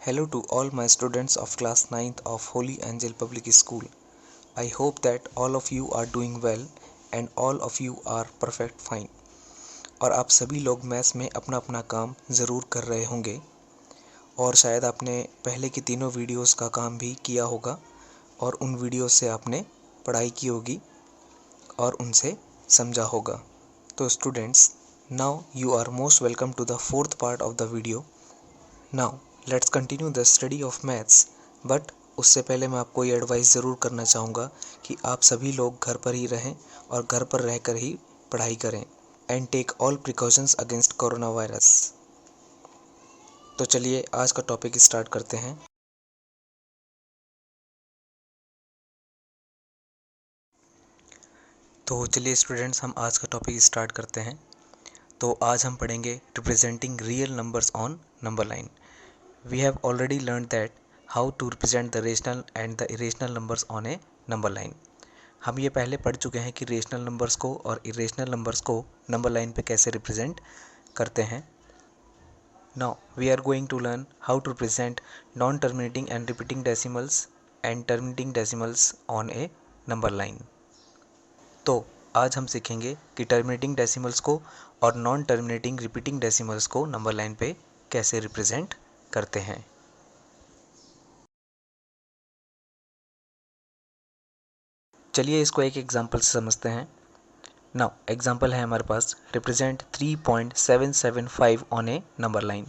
Hello to all my students of class 9th of Holy Angel Public School. I hope that all of you are doing well and all of you are perfect fine. और आप सभी लोग maths में अपना अपना काम ज़रूर कर रहे होंगे और शायद आपने पहले की तीनों वीडियोस का काम भी किया होगा और उन वीडियोस से आपने पढ़ाई की होगी और उनसे समझा होगा. तो students, now you are most welcome to the fourth part of the video. Now let's continue the study of maths. But उससे पहले मैं आपको ये एडवाइस ज़रूर करना चाहूँगा कि आप सभी लोग घर पर ही रहें और घर पर रहकर ही पढ़ाई करें and take all precautions against corona virus. तो चलिए आज का टॉपिक स्टार्ट करते हैं. तो चलिए स्टूडेंट्स, हम आज का टॉपिक स्टार्ट करते हैं. तो आज हम पढ़ेंगे representing real numbers on number line. We have already learned that how to represent the rational and the irrational numbers on a number line. हम ये पहले पढ़ चुके हैं कि रेशनल नंबर्स को और इरेशनल नंबर्स को नंबर लाइन पे कैसे रिप्रेजेंट करते हैं. Now we are going to learn how to represent non-terminating and repeating decimals and terminating decimals on a number line. तो आज हम सीखेंगे कि टर्मिनेटिंग डेसिमल्स को और नॉन टर्मिनेटिंग रिपीटिंग डेसिमल्स को नंबर लाइन पे कैसे रिप्रेजेंट करते हैं. चलिए इसको एक एग्जांपल से समझते हैं. नाउ एग्जांपल है हमारे पास, represent 3.775 on a number line.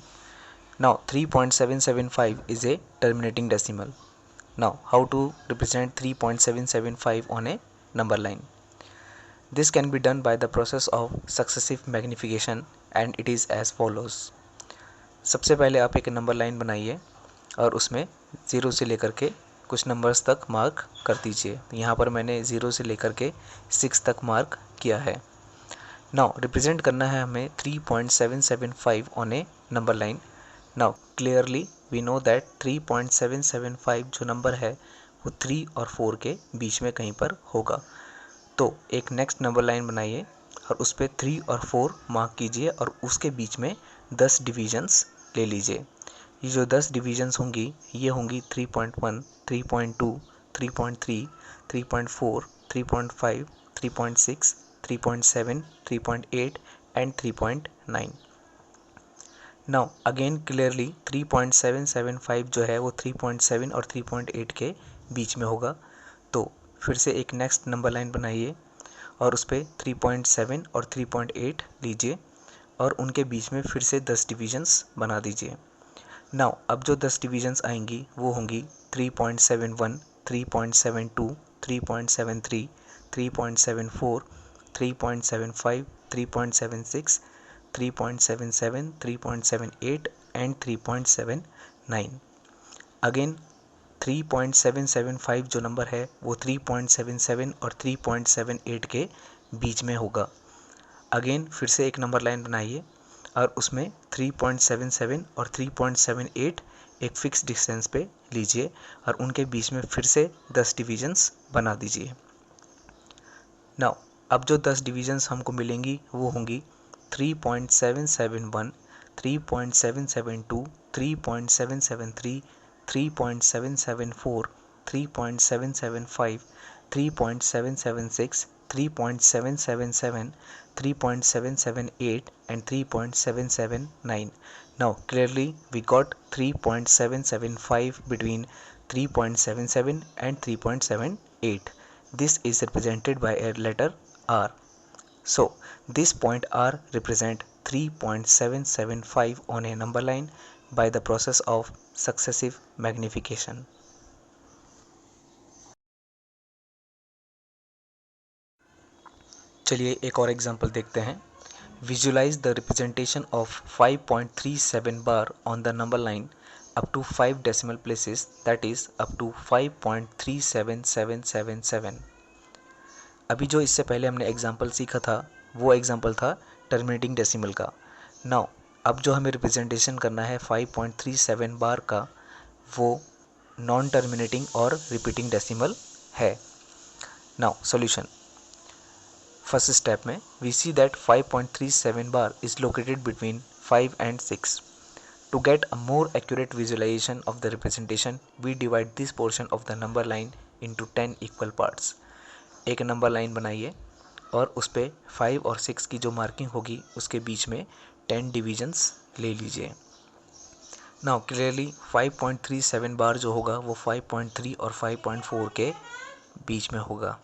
Now 3.775 is a terminating decimal. Now how to represent 3.775 on a number line. This can be done by the process of successive magnification and it is as follows. सबसे पहले आप एक number line बनाइए और उसमें 0 से लेकर के कुछ नंबर्स तक मार्क कर दीजिए. यहाँ पर मैंने 0 से लेकर के 6 तक मार्क किया है. नाउ रिप्रेजेंट करना है हमें 3.775 on a number line. Now clearly we know that 3.775 जो नंबर है वो 3 और 4 के बीच में कहीं पर होगा. तो एक नेक्स्ट नंबर लाइन बनाइए और उस पर 3 और 4 मार्क कीजिए और उसके बीच में 10 डिविजन्स ले लीजिए. ये जो 10 डिविजन्स होंगी ये होंगी 3.1, 3.2, 3.3, 3.4, 3.5, 3.6, 3.7, 3.8 एंड 3.9. नाउ अगेन क्लियरली 3.775 जो है वो 3.7 और 3.8 के बीच में होगा. तो फिर से एक नेक्स्ट नंबर लाइन बनाइए और उस पर 3.7 और 3.8 लीजिए और उनके बीच में फिर से 10 डिविजन्स बना दीजिए. नाउ अब जो 10 डिविजन्स आएंगी वो होंगी 3.71, 3.72, 3.73, 3.74, 3.75, 3.76, 3.77, 3.78 एंड 3.79. अगेन 3.775 जो नंबर है वो 3.77 और 3.78 के बीच में होगा. अगेन फिर से एक नंबर लाइन बनाइए और उसमें 3.77 और 3.78 एक फिक्स डिस्टेंस पे लीजिए और उनके बीच में फिर से 10 डिविजन्स बना दीजिए. नाउ अब जो 10 डिविजन्स हमको मिलेंगी वो होंगी 3.771, 3.772, 3.773, 3.774, 3.775, 3.776, 3.777, 3.778 and 3.779. Now clearly we got 3.775 between 3.77 and 3.78. This is represented by a letter R. So this point R represent 3.775 on a number line by the process of successive magnification. चलिए एक और example देखते हैं. Visualize the representation of 5.37 bar on the number line up to 5 decimal places, that is up to 5.37777. अभी जो इससे पहले हमने एग्जांपल सीखा था वो एग्जांपल था टर्मिनेटिंग डेसिमल का. नाउ अब जो हमें रिप्रेजेंटेशन करना है 5.37 बार का वो नॉन टर्मिनेटिंग और रिपीटिंग डेसिमल है. Now solution. फर्स्ट स्टेप में we see that 5.37 bar is located between 5 and 6. To get a more accurate visualization of the representation, we divide this portion of the number line into 10 equal parts. एक number line बनाइए और उस पर 5 और 6 की जो marking होगी उसके बीच में 10 डिविजन्स ले लीजिए। नाउ क्लियरली 5.37 बार जो होगा वो 5.3 और 5.4 के बीच में होगा।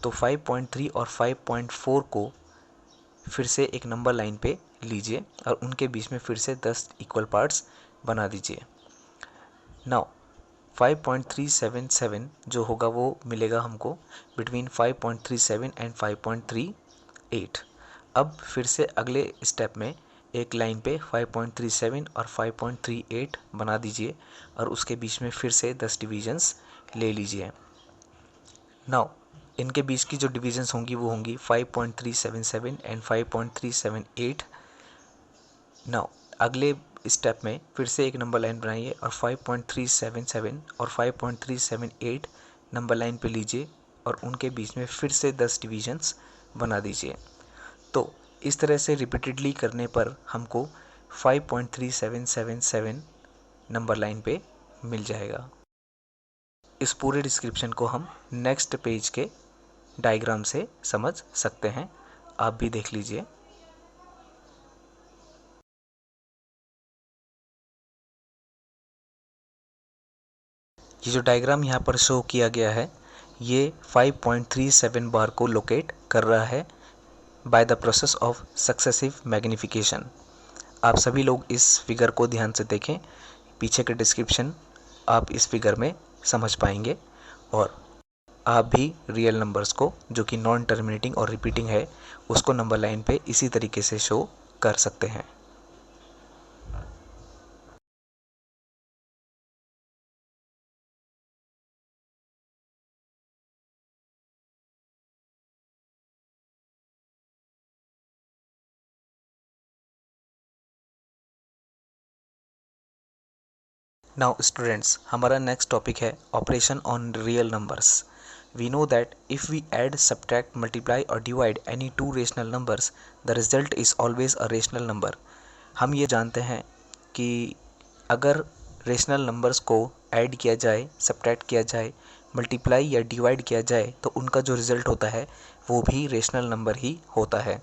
तो 5.3 और 5.4 को फिर से एक नंबर लाइन पे लीजिए और उनके बीच में फिर से 10 इक्वल पार्ट्स बना दीजिए। नाउ 5.377 जो होगा वो मिलेगा हमको बिटवीन 5.37 एंड 5.38। अब फिर से अगले स्टेप में एक लाइन पे 5.37 और 5.38 बना दीजिए और उसके बीच में फिर से 10 डिविजन्स ले लीजिए। नाउ इनके बीच की जो डिविजन्स होंगी वो होंगी 5.377 एंड 5.378। नाउ अगले स्टेप में फिर से एक नंबर लाइन बनाइए और 5.377 और 5.378 नंबर लाइन पे लीजिए और उनके बीच में फिर से 10 डिविजन्स बना दीजिए। तो इस तरह से रिपीटेडली करने पर हमको 5.3777 नंबर लाइन पे मिल जाएगा। इस पूरे डिस्क्रिप्शन को हम नेक्स्ट पेज के डायग्राम से समझ सकते हैं, आप भी देख लीजिए। ये जो डायग्राम यहाँ पर शो किया गया है ये 5.37 बार को लोकेट कर रहा है bye the process of successive magnification. आप सभी लोग इस फिगर को ध्यान से देखें, पीछे के डिस्क्रिप्शन आप इस फिगर में समझ पाएंगे और आप भी रियल नंबर्स को जो कि नॉन टर्मिनेटिंग और रिपीटिंग है उसको नंबर लाइन पे इसी तरीके से शो कर सकते हैं। नाउ स्टूडेंट्स, हमारा नेक्स्ट टॉपिक है operation on real numbers. We know that if we add, subtract, multiply और divide any two rational numbers the result is always a rational number. हम ये जानते हैं कि अगर रेशनल नंबर्स को ऐड किया जाए, सब्ट्रैक्ट किया जाए, मल्टीप्लाई या डिवाइड किया जाए तो उनका जो रिज़ल्ट होता है वो भी रेशनल नंबर ही होता है।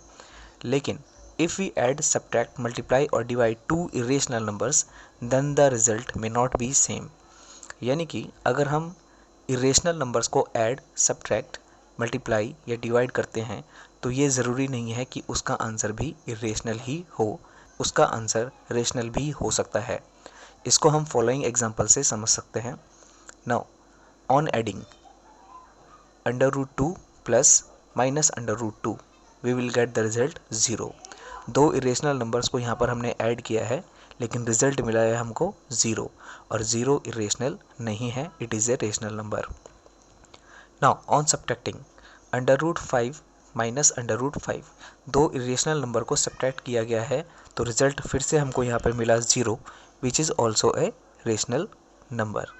लेकिन if we add, subtract, multiply or divide two irrational numbers then the result may not be same। यानी कि अगर हम irrational numbers को add, subtract, multiply या divide करते हैं तो ये ज़रूरी नहीं है कि उसका आंसर भी irrational ही हो, उसका आंसर rational भी हो सकता है। इसको हम फॉलोइंग एग्जांपल से समझ सकते हैं। Now on adding √2 plus minus √2 we will get the result 0। दो इरेशनल नंबर्स को यहाँ पर हमने ऐड किया है लेकिन रिजल्ट मिला है हमको 0 और 0 इरेशनल नहीं है, it is a rational number. Now on subtracting √5 minus √5 दो इरेशनल नंबर को सब्ट्रैक्ट किया गया है तो रिजल्ट फिर से हमको यहाँ पर मिला 0 विच is also a rational number.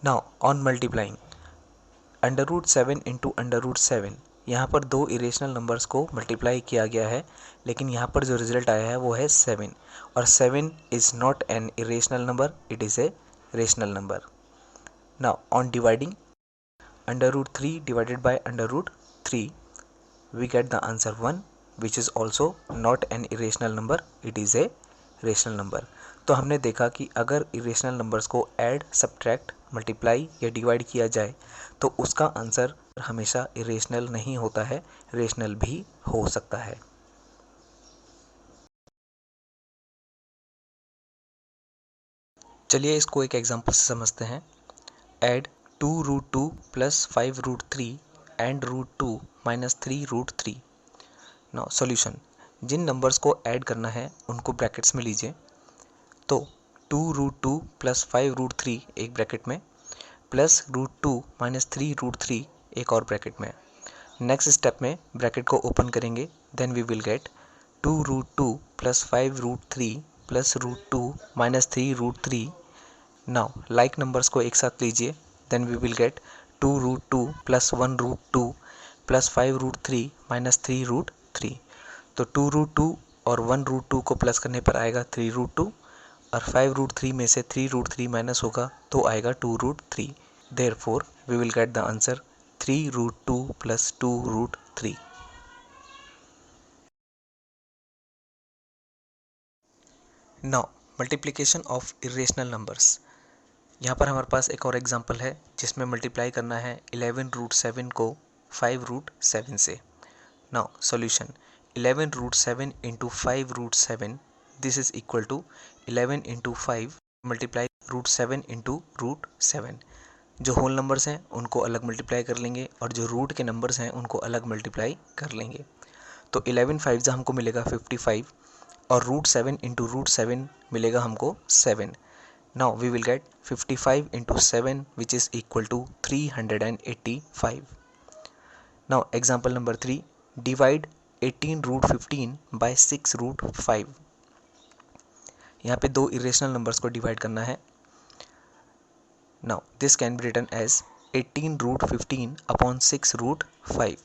Now on multiplying √7 into √7 यहाँ पर दो इरेशनल नंबर्स को मल्टीप्लाई किया गया है लेकिन यहाँ पर जो रिजल्ट आया है वो है 7 और 7 is not an irrational number, it is a rational number. Now on dividing √3 divided by √3 we get the answer 1 which is also not an irrational number, it is a rational number. तो हमने देखा कि अगर irrational numbers को add, subtract, multiply या divide किया जाए तो उसका आंसर हमेशा इरेशनल नहीं होता है, रेशनल भी हो सकता है। चलिए इसको एक एग्जांपल से समझते हैं। Add 2√2 plus 5√3 and √2 minus 3√3। Now solution, जिन नंबर्स को ऐड करना है उनको ब्रैकेट्स में लीजिए। तो 2√2 प्लस 5√3 एक ब्रैकेट में प्लस √2 माइनस 3√3 एक और ब्रैकेट में। नेक्स्ट स्टेप में ब्रैकेट को ओपन करेंगे, then we will get 2√2 plus 5√3 plus √2 minus 3√3। Now like numbers को एक साथ लीजिए, then we will get 2√2 plus 1√2 plus 5√3 minus 3√3। तो 2√2 और 1√2 को प्लस करने पर आएगा 3√2 और 5√3 में से 3√3 माइनस होगा तो आएगा 2√3। Therefore we will get the answer 3√2 plus 2√3। Now multiplication of irrational numbers. यहाँ पर हमारे पास एक और एग्जांपल है जिसमें मल्टीप्लाई करना है 11√7 को 5√7 से। Now solution 11√7 into 5√7 this is equal to 11 into 5 multiply √7 into √7। जो होल नंबर्स हैं उनको अलग मल्टीप्लाई कर लेंगे और जो रूट के नंबर्स हैं उनको अलग मल्टीप्लाई कर लेंगे। तो 11 5 हमको मिलेगा 55 और √7 इंटू √7 मिलेगा हमको 7। Now we will get 55 into 7 which is equal to 385. Now example number 3, divide 18√15 by 6√5। यहाँ पे दो इरेशनल नंबर्स को डिवाइड करना है। Now this can be written as 18√15 upon 6√5.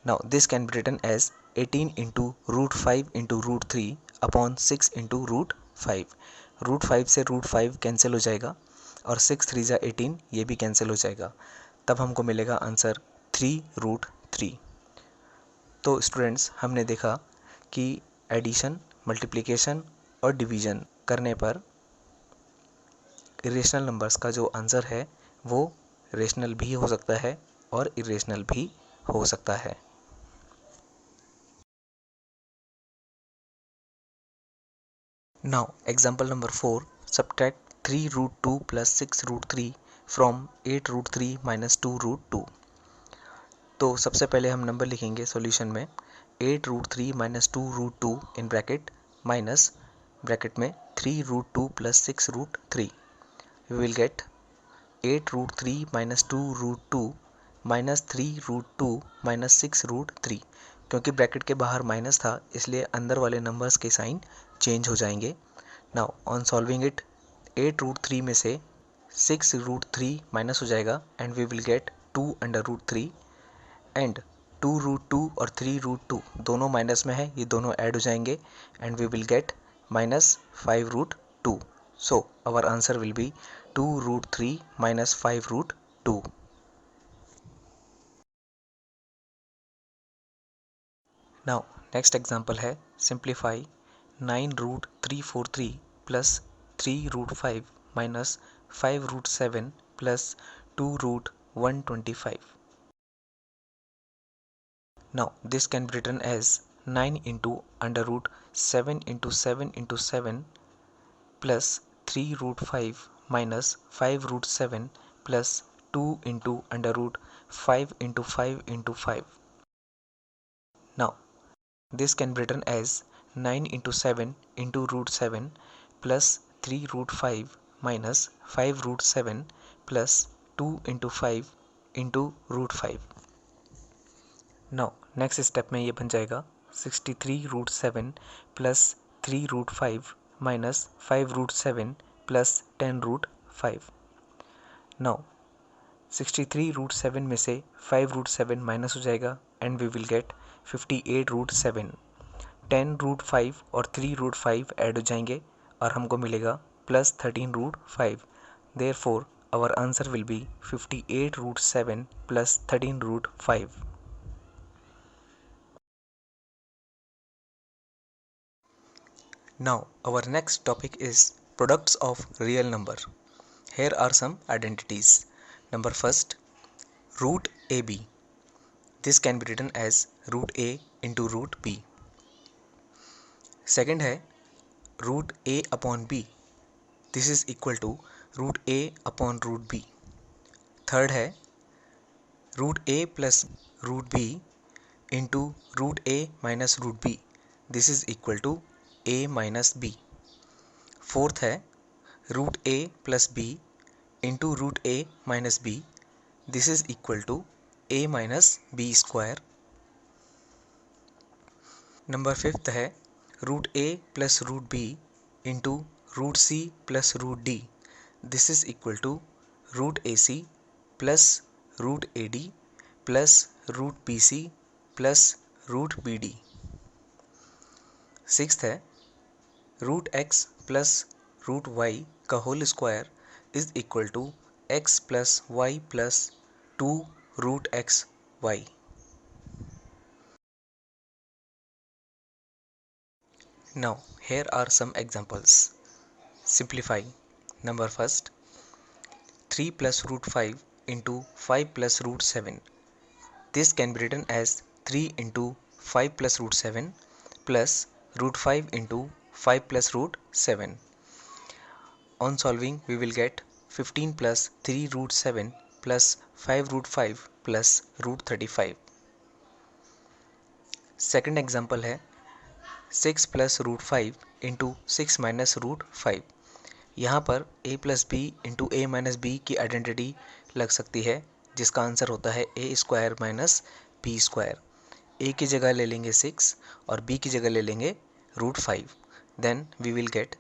Now this can be written as 18 into √5 into √3 upon 6 into √5। √5 से √5 cancel हो जाएगा और 6 3 जा 18 ये भी कैंसिल हो जाएगा, तब हमको मिलेगा आंसर 3√3। तो स्टूडेंट्स हमने देखा कि एडिशन, मल्टीप्लिकेशन और डिवीजन करने पर इरेशनल नंबर्स का जो आंसर है वो रेशनल भी हो सकता है और इरेशनल भी हो सकता है। Now example number 4, subtract 3√2 plus 6√3 from 8√3 minus 2√2। तो सबसे पहले हम नंबर लिखेंगे सॉल्यूशन में 8√3 minus 2√2 in bracket minus bracket में 3√2 plus 6√3। We will get 8√3 minus 2√2 minus 3√2 minus 6√3। क्योंकि ब्रैकेट के बाहर माइनस था इसलिए अंदर वाले नंबर्स के साइन चेंज हो जाएंगे। नाउ ऑन सॉल्विंग इट 8√3 में से 6√3 माइनस हो जाएगा and we will get 2√3 and 2√2 और 3√2 दोनों माइनस में है, ये दोनों ऐड हो जाएंगे and we will get minus 5√2। So our answer will be 2√3 minus 5√2। Now next example है simplify 9√343 plus 3√5 minus 5√7 plus 2√125। Now this can be written as 9 into under root 7 into 7 into 7 plus 3√5 minus 5√7 plus 2 into under root 5 into 5 into 5. Now this can be written as 9 into 7 into √7 plus 3√5 minus 5√7 plus 2 into 5 into √5. Now next step में ये बन जाएगा 63√7 plus 3√5 minus 5√7 plus 10√5। Now 63√7 में से 5√7 minus हो जाएगा and we will gate 58√7। 10√5 और 3√5 add हो जाएंगे और हमको मिलेगा plus 13√5। Therefore our answer will be 58√7 plus 13√5। Now our next topic is products of real number. Here are some identities. Number first, root AB. This can be written as root A into root B. Second है root A upon B. This is equal to root A upon root B. Third है root A plus root B into root A minus root B. This is equal to a minus B. Fourth है root A plus B into root A minus B. This is equal to A minus B square. Number fifth है root A plus root B into root C plus root D. This is equal to root A C plus root A D plus root B C plus root B D. Sixth है root X plus root Y का whole square is equal to x plus y plus 2 root x y. Now here are some examples. Simplify. Number first, 3 plus root 5 into 5 plus root 7. This can be written as 3 into 5 plus root 7 plus root 5 into 5 plus root 7. On solving, we will get 15 plus 3 root 7 plus 5 root 5 plus root 35. Second example है 6 plus root 5 into 6 minus root 5. यहाँ पर a plus B into a minus b की identity लग सकती है, जिसका answer होता है a square minus B square. A की जगह ले लेंगे 6 और बी की जगह ले लेंगे root 5, then we will get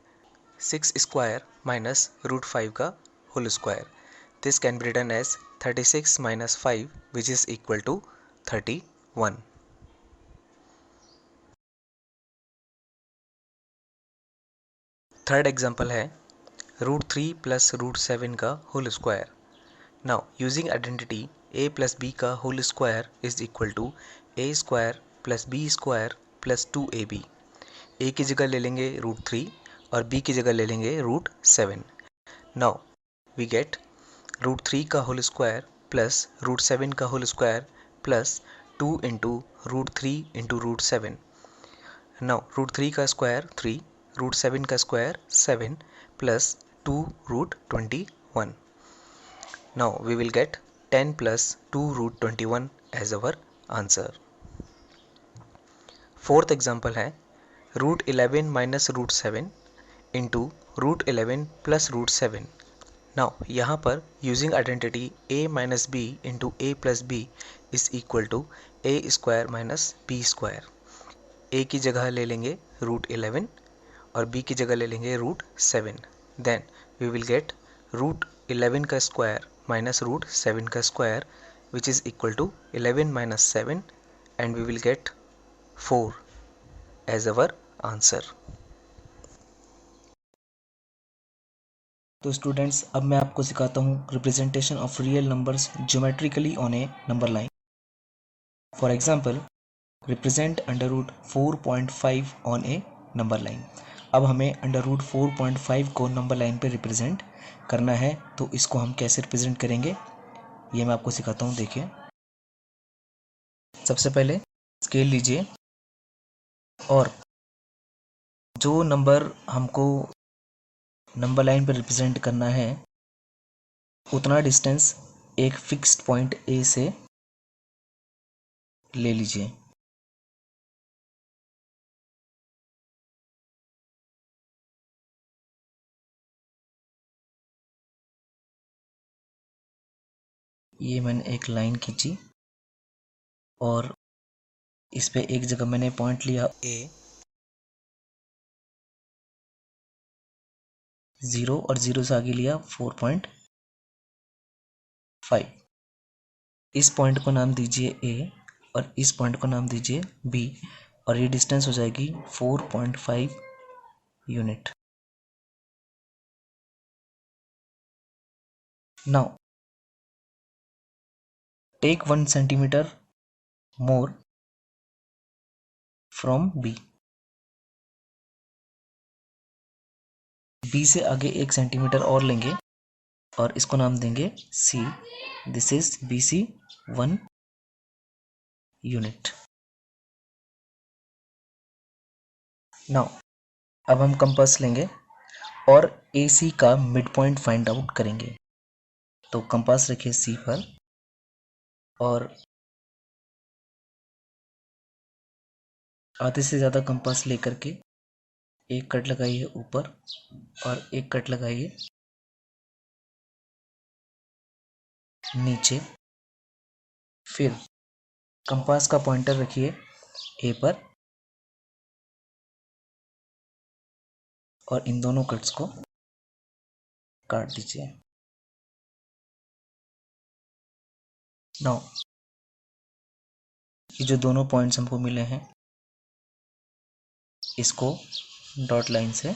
6 square minus root 5 का whole square. This can be written as 36 minus 5 which is equal to 31। Third example है रूट 3 प्लस रूट 7 का whole square. Now using identity a plus B का whole square is equal to A square plus B square plus 2ab। a की जगह ले लेंगे root 3 और b की जगह ले लेंगे root 7। Now we get root 3 का होल स्क्वायर प्लस रूट 7 का whole square plus 2 into root 3 into root 7। Now root 3 का स्क्वायर 3, रूट 7 का square 7 plus 2 root 21। Now we will get 10 plus 2 root 21 as our answer. Fourth example है root 11 minus root 7 into root 11 plus root 7. Now यहाँ पर using identity a minus b into a plus b is equal to a square minus b square. a की जगह ले लेंगे root 11 और b की जगह ले लेंगे root 7. Then we will get root 11 का स्क्वायर माइनस रूट 7 का square which is equal to 11 minus 7 and we will get 4 as our answer. तो स्टूडेंट्स अब मैं आपको सिखाता हूँ representation of real numbers geometrically on a number line. For example represent under root 4.5 on a number line. अब हमें under root 4.5 को number line पे रिप्रेजेंट करना है, तो इसको हम कैसे रिप्रेजेंट करेंगे ये मैं आपको सिखाता हूँ। देखिए, सबसे पहले स्केल लीजिए और जो नंबर हमको नंबर लाइन पर रिप्रेजेंट करना है उतना डिस्टेंस एक फिक्स्ड पॉइंट ए से ले लीजिए। ये मैंने एक लाइन खींची और इस पे एक जगह मैंने पॉइंट लिया ए, 0 और 0 से आगे लिया 4.5। इस पॉइंट को नाम दीजिए ए और इस पॉइंट को नाम दीजिए बी और ये डिस्टेंस हो जाएगी 4.5 unit. Now take 1 centimetre more from b. B से आगे 1 सेंटीमीटर और लेंगे और इसको नाम देंगे C. This is B C 1 unit. Now अब हम कंपास लेंगे और ए सी का मिड पॉइंट फाइंड आउट करेंगे। तो कंपास रखिए सी पर और आधे से ज़्यादा कंपास लेकर के एक कट लगाइए ऊपर और एक कट लगाइए नीचे। फिर कंपास का पॉइंटर रखिए ए पर और इन दोनों कट्स को काट दीजिए। नाउ ये जो दोनों पॉइंट्स हमको मिले हैं इसको डॉट लाइन से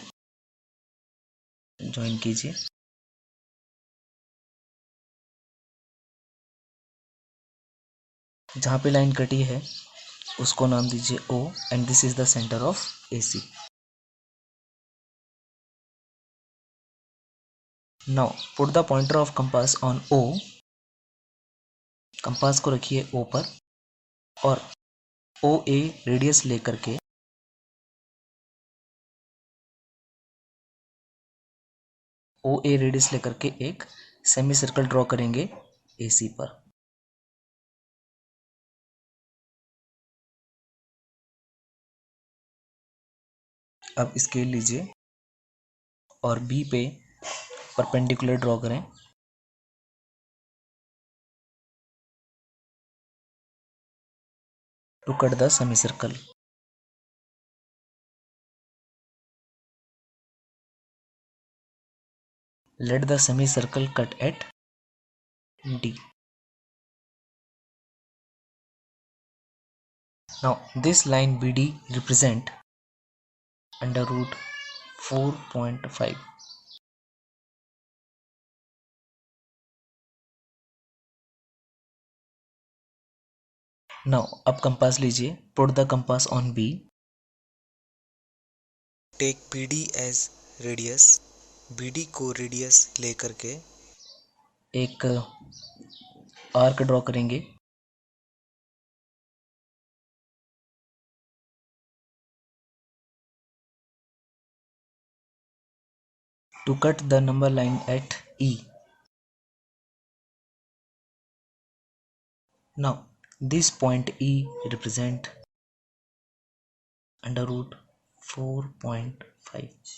ज्वाइन कीजिए। जहाँ पे लाइन कटी है उसको नाम दीजिए O and this is the centre of AC। Now put the pointer of compass on O। Compass को रखिए O पर और OA रेडियस लेकर के एक सेमी सर्कल ड्रॉ करेंगे AC पर। अब स्केल लीजिए और B पे परपेंडिकुलर ड्रॉ करें। To cut the semicircle, let the semicircle cut at D. Now this line BD represent under root 4.5. Now अब कंपास लीजिए, put the compass on B. Take BD as radius, BD को radius लेकर के एक arc draw करेंगे। To cut the number line at E. Now this point E represent under root 4.5.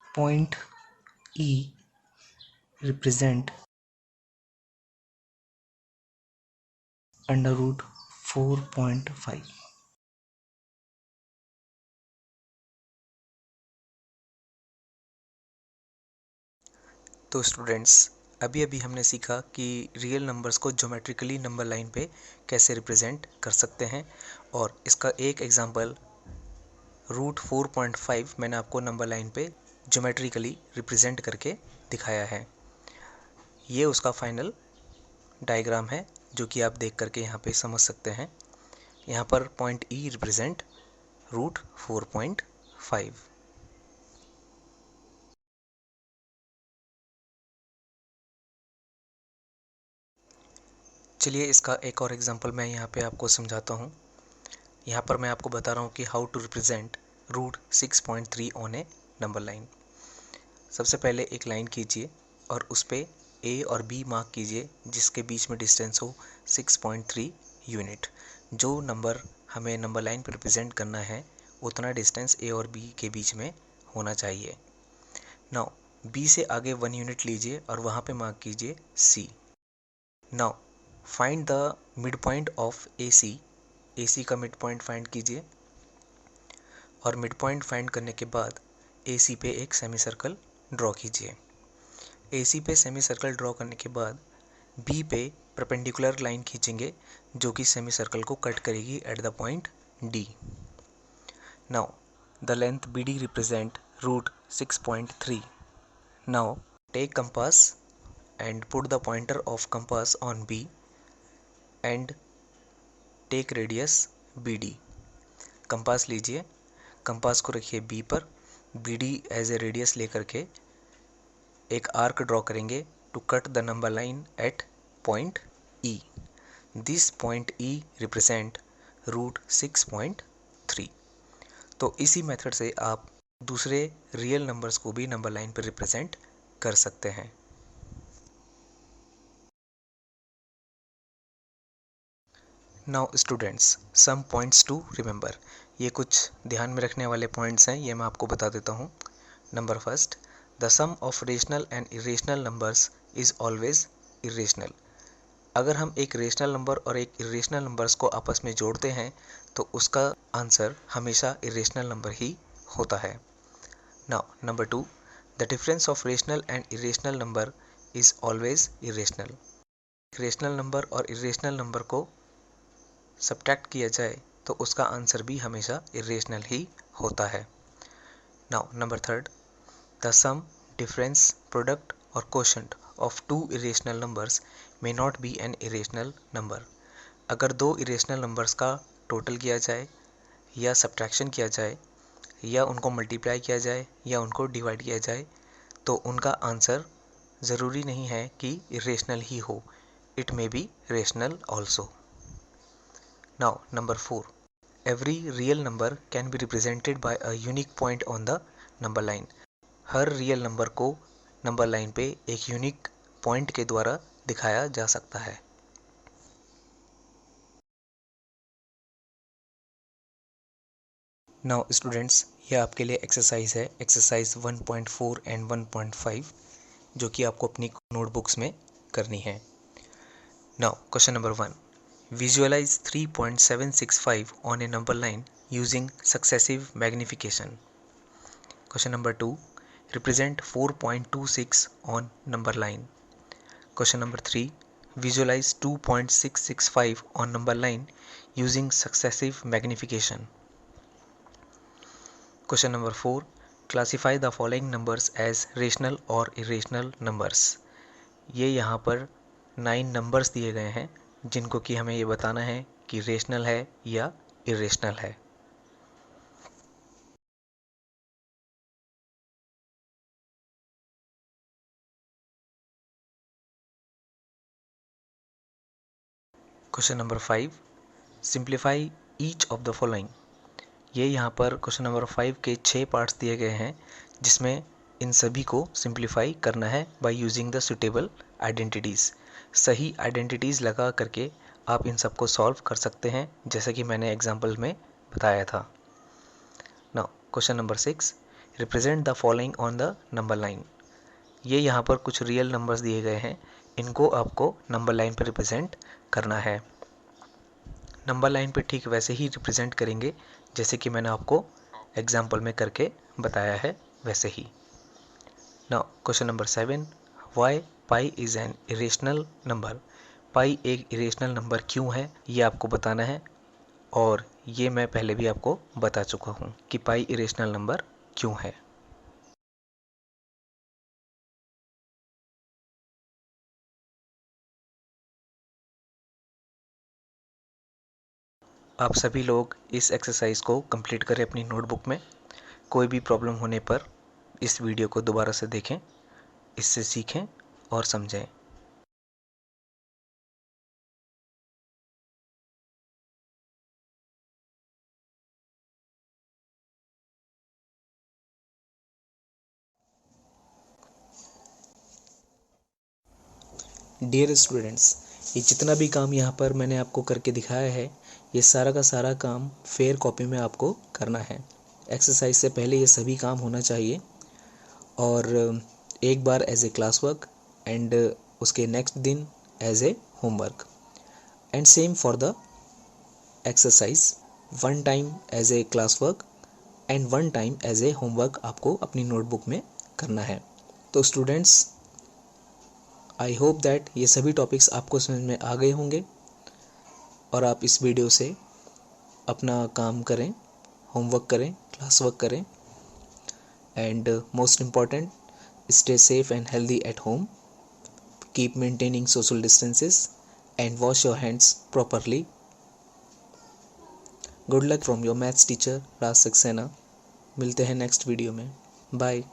Point E represent under root 4.5. तो students, अभी अभी हमने सीखा कि रियल नंबर्स को ज्योमेट्रिकली नंबर लाइन पे कैसे रिप्रेजेंट कर सकते हैं, और इसका एक एग्जांपल रूट 4.5 मैंने आपको नंबर लाइन पे ज्योमेट्रिकली रिप्रेजेंट करके दिखाया है। ये उसका फाइनल डायग्राम है जो कि आप देख करके यहाँ पे समझ सकते हैं। यहाँ पर पॉइंट E रिप्रेजेंट रूट 4.5। चलिए इसका एक और एग्जांपल मैं यहाँ पे आपको समझाता हूँ। यहाँ पर मैं आपको बता रहा हूँ कि how to represent root 6.3 on a number line. सबसे पहले एक लाइन कीजिए और उस पर A और B मार्क कीजिए जिसके बीच में डिस्टेंस हो 6.3 यूनिट। जो नंबर हमें नंबर लाइन पर रिप्रेजेंट करना है उतना डिस्टेंस A और B के बीच में होना चाहिए। नाउ B से आगे 1 यूनिट लीजिए और वहाँ पे मार्क कीजिए C। Now find the mid point of AC का मिड पॉइंट फाइंड कीजिए और मिड पॉइंट फाइंड करने के बाद AC पे एक सेमी सर्कल ड्रॉ कीजिए। AC पे सेमी सर्कल ड्रॉ करने के बाद B पे परपेंडिकुलर लाइन खींचेंगे जो कि सेमी सर्कल को कट करेगी at the point D। Now the length BD represent root 6.3। Now take compass and put the pointer of compass on B and take radius BD। Compass लीजिए, compass को रखिए B पर, BD as a radius लेकर के एक arc draw करेंगे to cut the number line at point E। This point E represent root 6.3। तो इसी मेथड से आप दूसरे रियल नंबर्स को भी नंबर लाइन पर रिप्रेजेंट कर सकते हैं। Now students, some points to remember. ये कुछ ध्यान में रखने वाले पॉइंट्स हैं, ये मैं आपको बता देता हूँ। Number first, the sum of rational and irrational numbers is always irrational. अगर हम एक रेशनल नंबर और एक इरेशनल नंबर्स को आपस में जोड़ते हैं तो उसका आंसर हमेशा इरेशनल नंबर ही होता है। Now number two, the difference of rational and irrational number is always irrational. Rational number और इरेशनल नंबर को सब्ट्रैक्ट किया जाए तो उसका आंसर भी हमेशा इरेशनल ही होता है। Now number third, the sum, difference, product और quotient of two irrational numbers may not be an irrational number. अगर दो इरेशनल नंबर्स का टोटल किया जाए या सब्ट्रैक्शन किया जाए या उनको मल्टीप्लाई किया जाए या उनको डिवाइड किया जाए तो उनका आंसर ज़रूरी नहीं है कि इरेशनल ही हो, it may be rational also. Now number four, every real number can be represented by a unique point on the number line. Her real number को नंबर लाइन पे एक यूनिक पॉइंट के द्वारा दिखाया जा सकता है। नाउ स्टूडेंट्स, ये आपके लिए एक्सरसाइज है, एक्सरसाइज 1.4 एंड 1.5, जो कि आपको अपनी नोटबुक्स में करनी है। Now question number 1, visualize 3.765 on a number line using successive magnification. Question number 2, represent 4.26 on number line. Question number 3, visualize 2.665 on number line using successive magnification. Question number 4, classify the following numbers as rational or irrational numbers. ये यहाँ पर 9 numbers दिए गए हैं जिनको कि हमें ये बताना है कि रेशनल है या इरेशनल है। Question number 5, simplify each of the following. ये यहाँ पर क्वेश्चन नंबर 5 के 6 पार्ट्स दिए गए हैं जिसमें इन सभी को सिंप्लीफाई करना है by using the suitable identities. सही आइडेंटिटीज़ लगा करके आप इन सबको सॉल्व कर सकते हैं, जैसे कि मैंने एग्जांपल में बताया था। Now question number 6, represent the following on the number line. ये यहाँ पर कुछ रियल नंबर्स दिए गए हैं, इनको आपको नंबर लाइन पर रिप्रेजेंट करना है। नंबर लाइन पे ठीक वैसे ही रिप्रेजेंट करेंगे जैसे कि मैंने आपको एग्जाम्पल में करके बताया है वैसे ही। Now question number 7, why pi is an irrational number. Pi एक इरेशनल नंबर क्यों है ये आपको बताना है, और ये मैं पहले भी आपको बता चुका हूँ कि पाई इरेशनल नंबर क्यों है। आप सभी लोग इस एक्सरसाइज को कंप्लीट करें अपनी नोटबुक में। कोई भी प्रॉब्लम होने पर इस वीडियो को दोबारा से देखें, इससे सीखें और समझें। डियर स्टूडेंट्स, ये जितना भी काम यहाँ पर मैंने आपको करके दिखाया है, ये सारा का सारा काम फेयर कॉपी में आपको करना है। एक्सरसाइज से पहले ये सभी काम होना चाहिए, और एक बार as a class work and उसके नेक्स्ट दिन as a homework, and same for the exercise, 1 time as a class work and 1 time as a homework आपको अपनी नोटबुक में करना है। तो स्टूडेंट्स, आई होप दैट ये सभी टॉपिक्स आपको समझ में आ गए होंगे और आप इस वीडियो से अपना काम करें, होमवर्क करें, क्लास वर्क करें, and most important, stay safe and healthy at home, keep maintaining social distances and wash your hands properly. Good luck from your maths teacher Raj Saxena. मिलते हैं नेक्स्ट वीडियो में। बाय।